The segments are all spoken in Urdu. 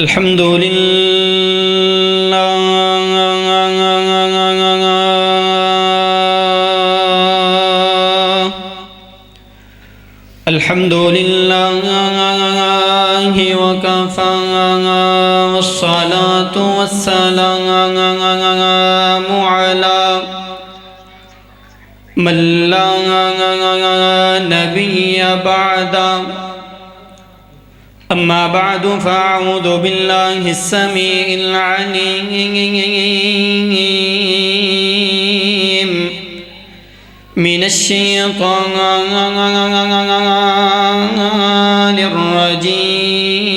الحمد لله الحمد لله وكفى والصلاة والسلام على من لا نبي بعده أما بعد فأعوذ بالله السميع العليم من الشيطان الرجيم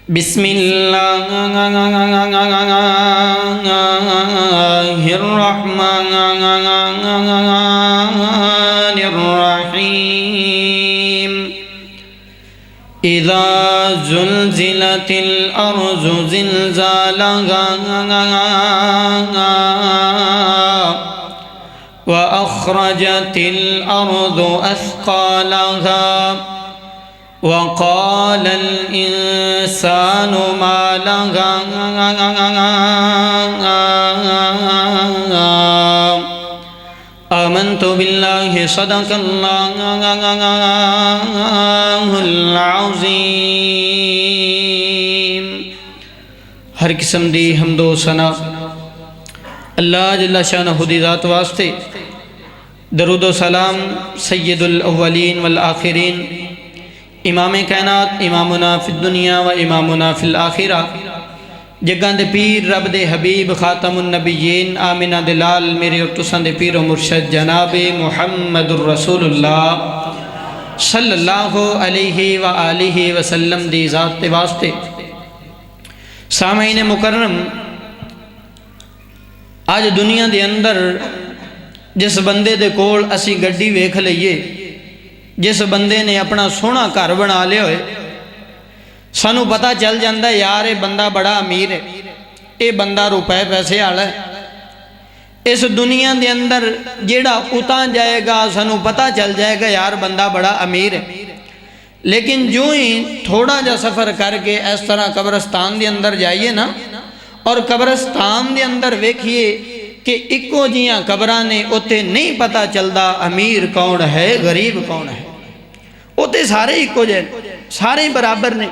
بسم الله الرحمن الرحيم إذا زلزلت الأرض زلزالها وأخرجت الأرض أثقالها وقال الإنسان ما لها آمنت بالله صدق الله العظيم. ہر قسم دی حمد و ثنا اللہ جل شانہ دی ذات واسطے، درود و سلام سید الاولین والآخرین، امام کائنات، امامنا فی الدنیا و امامنا فی الآخرہ، جگاں دے پیر رب دے حبیب خاتم النبیین آمینہ دلال میرے اور تساں دے پیر و مرشد جناب محمد الرسول اللہ صلی اللہ علیہ وآلہ وسلم دی ذات دے واسطے. سامعین مکرم، آج دنیا دے اندر جس بندے دے کول اسی گڈی ویکھ لئیے، جس بندے نے اپنا سونا گھر بنا لے ہوئے، سانو پتہ چل جاندہ ہے یار یہ بندہ بڑا امیر ہے، یہ بندہ روپے پیسے والا ہے. اس دنیا دے اندر جیڑا اتاں جائے گا سانو پتہ چل جائے گا یار بندہ بڑا امیر ہے. لیکن جو ہی تھوڑا جا سفر کر کے اس طرح قبرستان دے اندر جائیے نا، اور قبرستان دے اندر ویکھئے کہ اکو جیاں قبران نے اتے نہیں پتہ چلدا امیر کون ہے غریب کون ہے. اتے سارے اکو جائے، سارے برابر نے.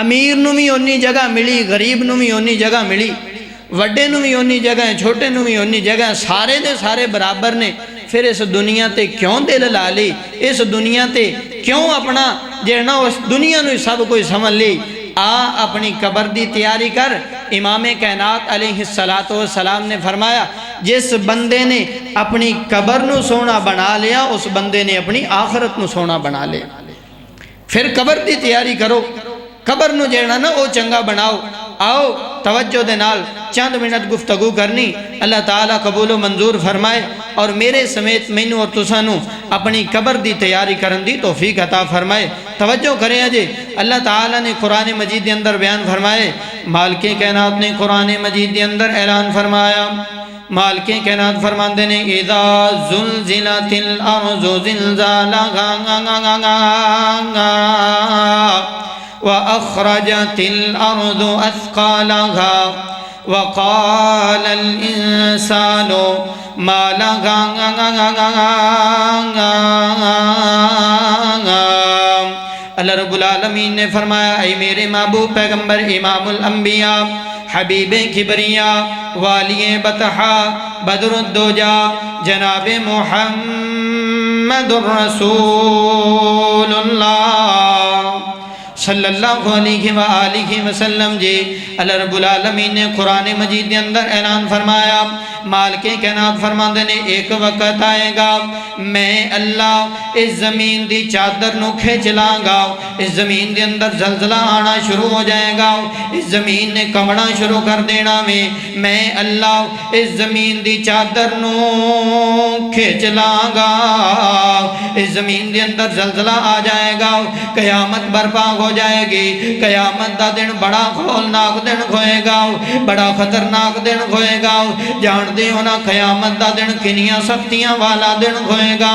امیر نو بھی اونی جگہ ملی، غریب نو بھی اونی جگہ ملی، وڈے نو بھی اونی جگہ ہے، چھوٹے نو بھی اونی جگہ ہے، سارے دے سارے برابر نے. پھر اس دنیا تے کیوں دل لا لی؟ اس دنیا تے کیوں اپنا جہنا اس دنیا نو سب کوئی سمجھ لی؟ اپنی قبر دی تیاری کر. امام کائنات علیہ السلام نے فرمایا جس بندے نے اپنی قبر نو سونا بنا لیا اس بندے نے اپنی آخرت نو سونا بنا لیا. پھر قبر دی تیاری کرو، قبر نو جہنا نا او چنگا بناؤ. آؤ توجہ دے نال چند منٹ گفتگو کرنی، اللہ تعالیٰ قبول و منظور فرمائے اور میرے سمیت مینوں اور تسانو اپنی قبر دی تیاری کرن دی توفیق عطا فرمائے. توجہ کریں اجے، اللہ تعالیٰ نے قرآن مجید دے اندر بیان فرمائے، مالک کائنات نے قرآن مجید دے اندر اعلان فرمایا، مالک کائنات فرماندے نے اذا زلزلت الارض زلزالها وأخرجت الأرض أثقالها وقال الإنسان ما لها. اللہ رب العالمین نے فرمایا اے میرے محبوب پیغمبر امام الانبیاء حبیب کبریاء والی بطحا بدر الدوجا جناب محمد الرسول اللہ صلی اللہ علیہ وآلہ وسلم جی. اللہ رب العالمین نے قرآن مجید کے اندر اعلان فرمایا، مالک کائنات فرماندے نے ایک وقت آئے گا میں اللہ اس زمین دی چادر نو کھینچ لاں گا، اس زمین دے اندر زلزلہ آنا شروع ہو جائے گا، اس زمین نے کمڑا شروع کر دینا میں اللہ اس زمین دی چادر نو کھینچ لاں گا، اس زمین دے اندر زلزلہ آ جائے گا، قیامت برپا ہو جائے گی۔ قیامت دا دن بڑا ہولناک دن ہوئے گا، بڑا خطرناک دن ہوئے گا۔ جان دے ہونا قیامت دا دن کنیاں سختیاں والا دن ہوئے گا۔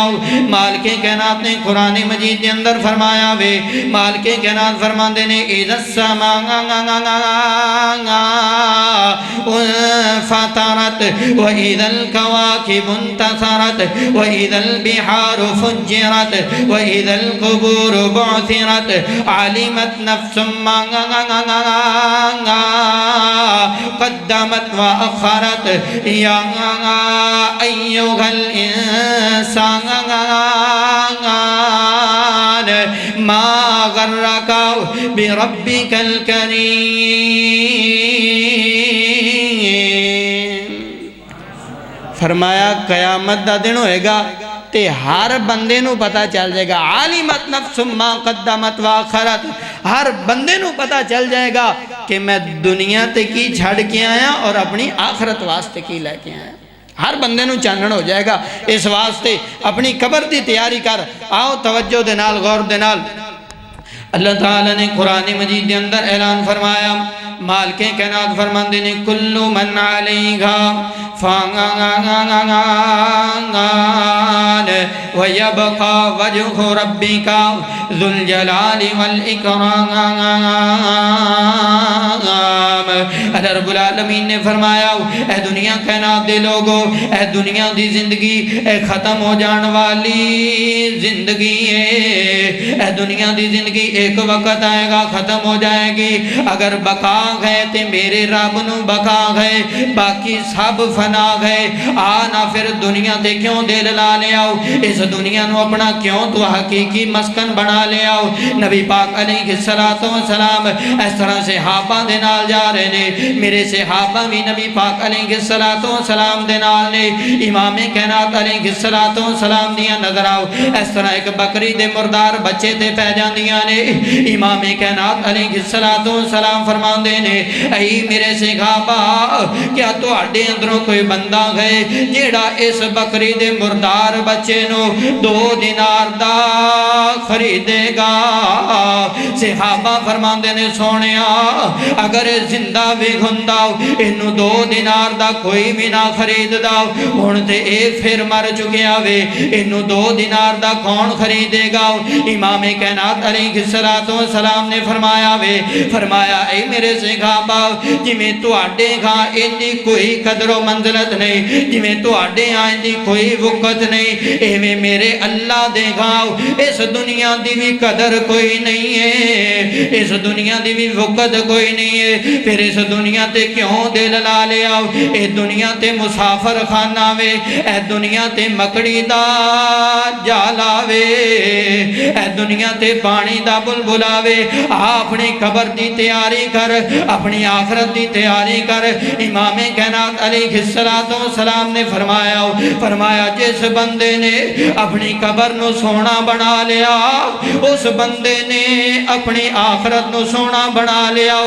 مالک کائنات نے قرآن مجید کے اندر فرمایا وے، مالک کائنات فرماندے نے اذا السماء فطرت واذا الكواكب انتثرت واذا البحار فجرت واذا القبور بعثرت علمت نفس ما قدمت واخرت یا ایھا الانسان ما غرک بربک الکریم۔ فرمایا قیامت دا دن ہوئے گا تے ہر بندے نو پتا چل جائے گا، عالمت نفس ما قدمت واخرت، ہر بندے نو پتا چل جائے گا کہ میں دنیا تے کی چھڑ کے آیا اور اپنی آخرت واسطے کی لے کے آیا۔ ہر بندے نو چانن ہو جائے گا، اس واسطے اپنی قبر دی تیاری کر۔ آؤ توجہ دے نال، غور دے نال، اللہ تعالیٰ نے قرآن مجید کے اندر اعلان فرمایا، مالک کائنات فرماندے نے کل من علیہا فان ویبقى وجہ ربک ذو الجلال والاکرام۔ اللہ رب العالمین نے فرمایا اے دنیا کائنات دے لوگو، اے دنیا دی زندگی اے ختم ہو جان والی زندگی ہے، اے دنیا دی زندگی ایک وقت آئے گا ختم ہو جائے گی۔ اگر بقا گئے تے میرے رب نو بقا گئے، باقی سب فنا گئے۔ آنا پھر دنیا دے کیوں دل لا لے آؤ، اس دنیا نو اپنا کیوں تو حقیقی مسکن بنا لے آؤ۔ نبی پاک علیہ السلام اس طرح صحابہ دے نال جا رہے نے، میرے صحابہ بھی نبی پاک علیہ السلام دے نال نے۔ امام کائنات علیہ السلام دیا نظر آؤ، اس طرح ایک بکری دے مردار بچے تے پہ جاندیاں نے۔ امام کائنات علیہ السلام فرماندے نے اے میرے صحابہ کیا تواڈے اندروں کوئی بندہ گئے جیڑا اس بکری دے مردار بچے نو 2 دینار دا خریدے گا؟ صحابہ فرماندے نے سونیا اگر زندہ بھی ہوندا اینو 2 دینار دا کوئی بھی نہ خرید دا، ہن تے اے پھر مر چکیا وے، اینو 2 دینار دا کون خریدے گا؟ امام کائنات علیہ السلام نے فرمایا وے، فرمایا اے میرے صحابہ جی میں تواڈے ہاں ایندی کوئی قدر و منزلت نہیں، جی میں تواڈے ہاں ایندی کوئی وقت نہیں، ایویں میرے اللہ دے ہاں اس دنیا دی بھی قدر کوئی نہیں ہے، اس دنیا دی بھی وقت کوئی نہیں ہے۔ پھر اس دنیا تے کیوں دل لا لے آؤ؟ اے دنیا تے مسافر خانہ وے، اے دنیا تے مکڑی دا جالا وے، اے دنیا تے پانی دا بلبلا وے۔ اپنی قبر دی تیاری کر، اپنی آخرت دی تیاری کر۔ امام کائنات علیہ السلام نے فرمایا جس بندے نے اپنی قبر نو سونا بنا لیا، اس بندے نے اپنی آخرت نو سونا بنا لیا۔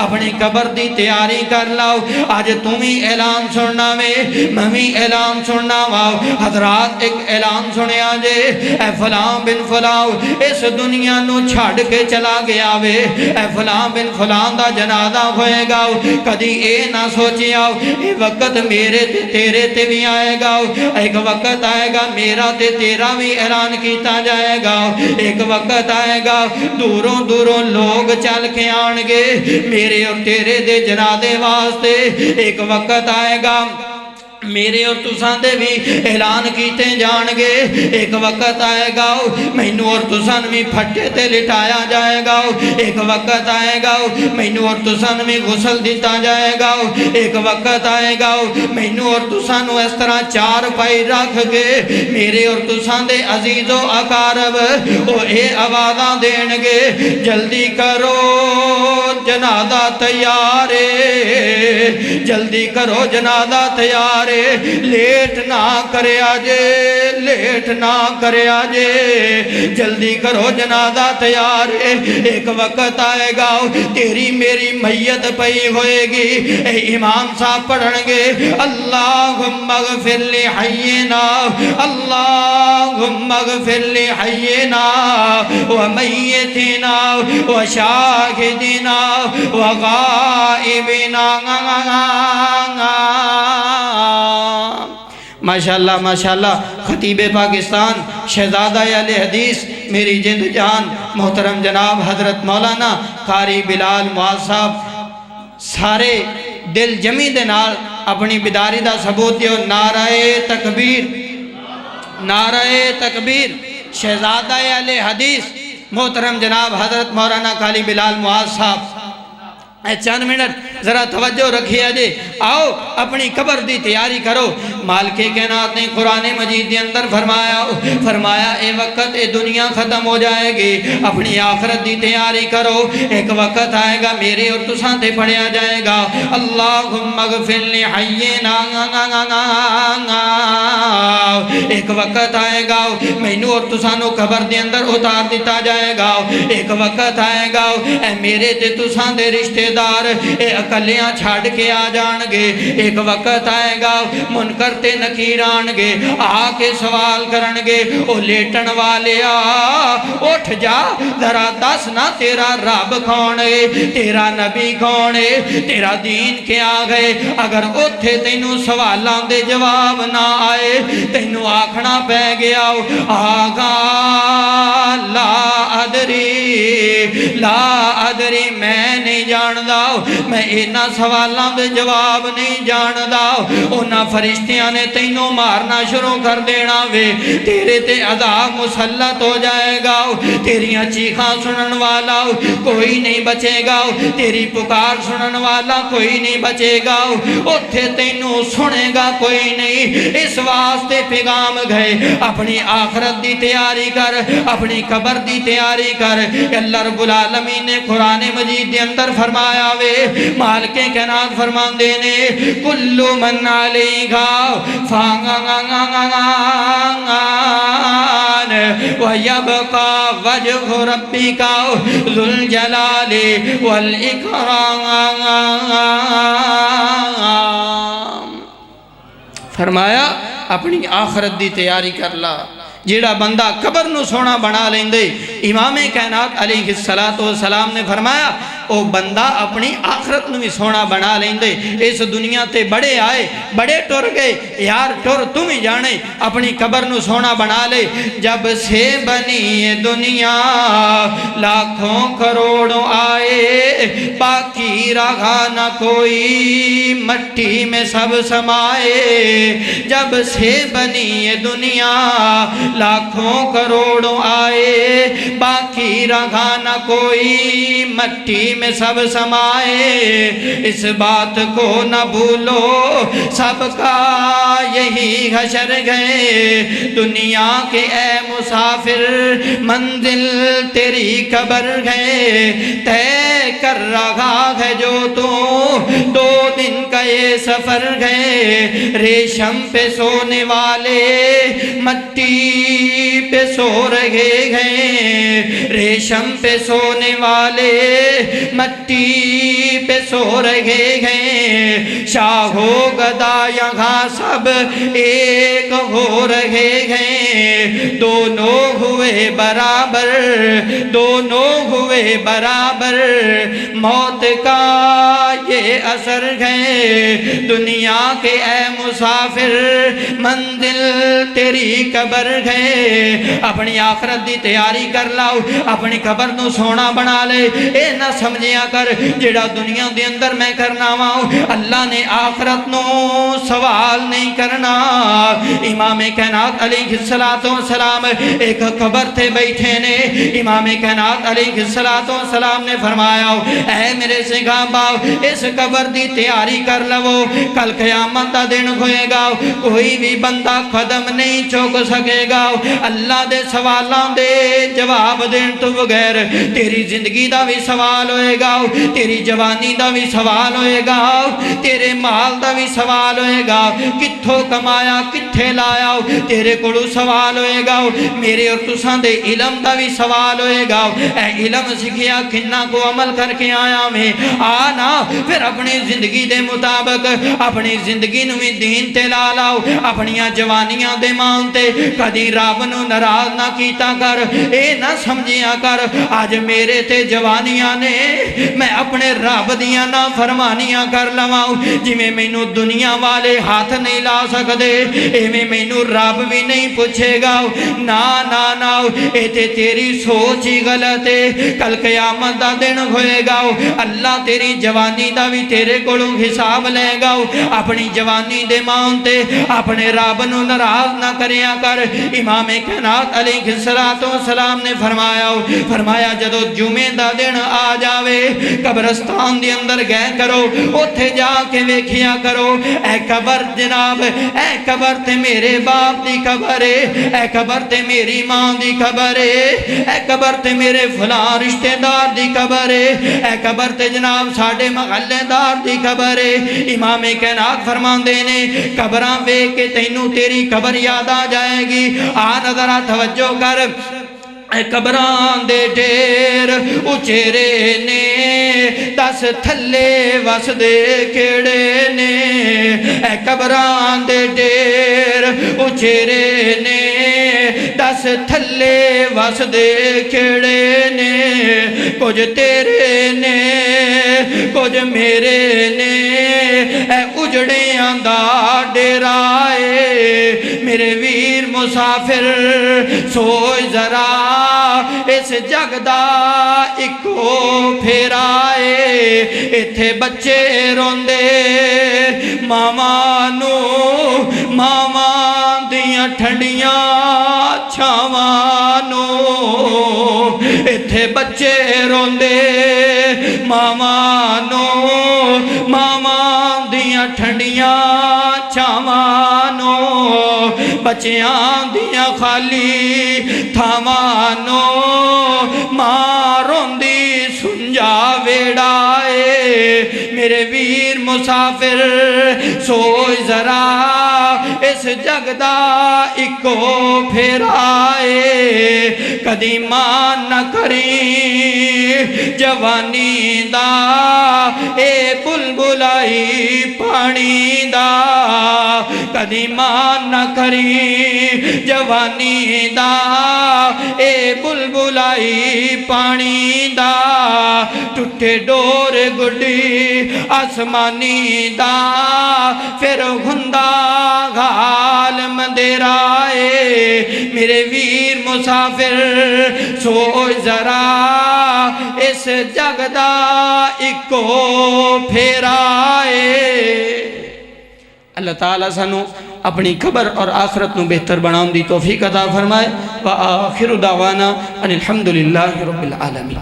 اپنی قبر دی تیاری کر لاؤ۔ آج تمہیں اعلان سننا وے، میں بھی اعلان سننا وا۔ حضرات ایک اعلان سنیا جے، اے فلاں بن فلاں اس دنیا نو چھڑ کے چلا گیا وے، اے فلاں بن فلاں دا جنازہ ہوئے گا، کدی اے نہ سوچیا اے وقت میرے تے تیرے تے بھی آئے گا، ایک وقت آئے گا میرا تے تیرا بھی اعلان کیتا جائے گا، ایک وقت آئے گا دوروں دوروں لوگ چل کے آن گے میرے اور تیرے دے جنازے واسطے، ایک وقت آئے گا میرے اور تساں دے بھی اعلان کیتے جان گے، ایک وقت آئے گا مینوں اور تساں بھی پھٹے تے لٹایا جائے گا، ایک وقت آئے گا مینوں اور تساں بھی غسل دیتا جائے گا، ایک وقت آئے گا مینوں اور تساں اس طرح 4 پائی رکھ کے میرے اور تساں دے عزیز و اقارب او اے آوازاں دین گے جلدی کرو جنازہ تیار ہے، جلدی کرو جنازہ تیار ہے، لیٹ نہ کریا جے، لیٹ نہ کریا جے، جلدی کرو جنازہ تیار ہے، ایک وقت آئے گا تیری میری میت پئی ہوئے گی، اے امام صاحب پڑھن گے اللہم اغفر لحینا، اللہم اغفر لحینا ومیتنا وشاہدنا وغائبنا۔ ماشاءاللہ ماشاءاللہ، خطیب پاکستان شہزادہ اہل حدیث میری جند جان محترم جناب حضرت مولانا قاری بلال معاذ صاحب سارے دل جمی دے نال اپنی بیداری دا ثبوت دیو۔ نعرہ تکبیر، نعرہ تکبیر۔ شہزادہ اہل حدیث محترم جناب حضرت مولانا قاری بلال معاذ صاحب چند منٹ ذرا توجہ رکھیا جے، آؤ اپنی قبر دی تیاری کرو۔ مالک کائنات نے قرآن مجید کے اندر فرمایا اے وقت اے دنیا ختم ہو جائے گی، اپنی آخرت دی تیاری کرو، ایک وقت آئے گا میرے اور تساں تے پڑھیا جائے گا اللہم اغفر لحینا، ایک وقت آئے گا مینوں اور تساں نو قبر دے اندر اتار دیتا جائے گا، ایک وقت آئے گا اے میرے تے تساں دے رشتے دار اے اکلیاں چھاڑ کے آ جان گے، ایک وقت آئے گا منکر تے نکیر آن گے، آ کے سوال کرن گے او لیٹن والے اٹھ جا ذرا دس نا تیرا رب کون ہے، تیرا نبی کون ہے، تیرا دین کیا ہے۔ اگر اتھے تینوں سوالاں دے جواب نہ آئے تینوں آکھنا پہ گیا آگا لا ادری لا ادری، میں نہیں جاندہ، میں اینا سوالاں دے جواب نہیں جاندہ، اونا فرشتیاں نے تینوں مارنا شروع کر دینا وے، تیرے تے عذاب مسلط ہو جائے گا، تیریاں چیخاں سنن والا کوئی نہیں بچے گا، تیری پکار سنن والا کوئی نہیں بچے گا، اتھے تینوں سنے گا کوئی نہیں۔ اس واسطے پیغام گئے اپنی آخرت دی تیاری کر، اپنی قبر دی تیاری کر۔ اللہ رب العالمین نے قرآن مجید دے اندر فرمایا وے، مالک کائنات فرمان دینے کل من علیہا فان ویبقى وجہ ربک ذو الجلال والاکرام۔ فرمایا اپنی آخرت دی تیاری کر لا۔ جیڑا بندہ قبر نو سونا بنا لیندے، امام کائنات علیہ السلام نے فرمایا او بندہ اپنی آخرت نو بھی سونا بنا لیندے۔ اس دنیا تے بڑے آئے بڑے ٹر گئے، یار ٹر تم ہی جانے، اپنی قبر نو سونا بنا لے۔ جب سے بنی یہ دنیا لاکھوں کروڑوں آئے، باقی رہا نہ کوئی، مٹی میں سب سمائے۔ جب سے بنی یہ دنیا لاکھوں کروڑوں آئے، باقی رہا نہ کوئی، مٹی میں سب سمائے۔ اس بات کو نہ بھولو سب کا یہی حشر گئے، دنیا کے اے مسافر منزل تیری قبر گئے، طے کر رہا ہے جو تو 2 دن کا یہ سفر گئے۔ ریشم پہ سونے والے مٹی پہ سو رہے ہیں، ریشم پہ سونے والے مٹی پہ سو رہے ہیں۔ شاہ و گدا یہاں سب ایک ہو رہے ہیں، دونوں ہوئے برابر، دونوں ہوئے برابر، موت کا یہ اثر ہے۔ دنیا کے اے مسافر منزل تیری قبر ہے، اپنی آخرت دی تیاری کر لاؤ، اپنی قبر نو سونا بنا لے۔ اے نہ سمجھیا کر جڑا دنیا دے اندر میں کرنا واؤ، اللہ نے آخرت نو سوال نہیں کرنا۔ امام کائنات علیہ السلام ایک قبر تھے بیٹھے نے، امام کائنات علیہ السلام نے فرمایا فرمایا اے میرے صحابہ اس قبر دی تیاری کر لو، کل قیامت دا دن ہوئے گا، کوئی بھی بندہ قدم نہیں چوک سکے گا اللہ دے سوالاں دے جواب دین تو بغیر۔ تیری زندگی دا بھی سوال ہوئے گا، تیری جوانی دا بھی سوال ہوئے گا، تیرے مال دا بھی سوال ہوئے گا، کتھوں کمایا کتھے لایا تیرے کولو سوال ہوئے گا، میرے اور تساں دے علم دا بھی سوال ہوئے گا، اے علم سکھیا کھنا کو عمل کر کے آیا میں آنا، پھر اپنی زندگی دے مطابق اپنی زندگی نوی دین تے لالاؤ، اپنیاں جوانیاں دے مانتے کدی رب نو ناراض نہ کیتا کر، اے نہ سمجھیا کر آج میرے تے جوانیاں نے میں اپنے رب دیاں نہ فرمانیاں کر لواؤں، جی میں مینو دنیا والے ہاتھ نہیں لا سکدے اے میں مینو رب بھی نہیں پوچھے گا، نا نا نا اے تے تیری سوچ ہی غلط ہے، کل قیامت دا دن ہوئے گا اللہ تیری جوانی دا بھی تیرے کولوں حساب لے گا، اپنی جوانی دے مانتے اپنے رب نو ناراض نہ کریا کر۔ امام کائنات علیہ السلام نے فرمایا جدو جمعے دا دن آ جاوے قبرستان دی اندر گئے کرو، اوتھے جا کے ویکھیا کرو اے قبر جناب، اے قبر تے میرے باپ دی قبر ہے، اے قبر تے میری ماں دی قبر ہے، اے قبر تے میرے فلاں رشتہ دار دی قبر ہے، اے قبر تے جناب ساڑھے محلے دار دی قبر ہے۔ امام کائنات فرماندے نے قبراں بے کے تینوں تیری قبر یاد آ جائے گی، نظرہ توجہ کر، اے قبران دے ڈھیر اچھیرے نے، دس تھلے وس دے کیڑے نے، اے قبران دے ڈھیر اچھیرے نے، دس تھلے وس دے کیڑے نے، کچھ تیرے نے کچھ میرے نے، اے اجڑیاں دا ڈیرائے میرے ویر مسافر سوچ ذرا اس جگ دا اکو پھیرائے، ایتھے بچے روندے ماما نو، ماما دیاں ٹھنڈیاں چھاواں نو، ایتھے بچے روندے ماما نو، ماما دیاں ٹھنڈیاں چھاواں نو، بچیاں دیاں خالی تھاواں نو، ماں روندی سنجا ویڑائے میرے ویر مسافر سوچ ذرا اس جگ دا اکو پھیرائے، کدی مان نہ کری جوانی دا اے بلبلائی پانی دا، کدی مان نہ کری جوانی دا اے بلبلائی پانی دا، ٹوٹے ڈور گڈی آسمانی دا، پھر گھندا گھال مندرائے میرے ویر مسافر سوچ ذرا اس جگ دا اکو پھیرائے۔ اللہ تعالیٰ سانو اپنی قبر اور آخرت نو بہتر بناؤں دی توفیق عطا فرمائے۔ وآخر دعوانا ان الحمدللہ رب العالمین۔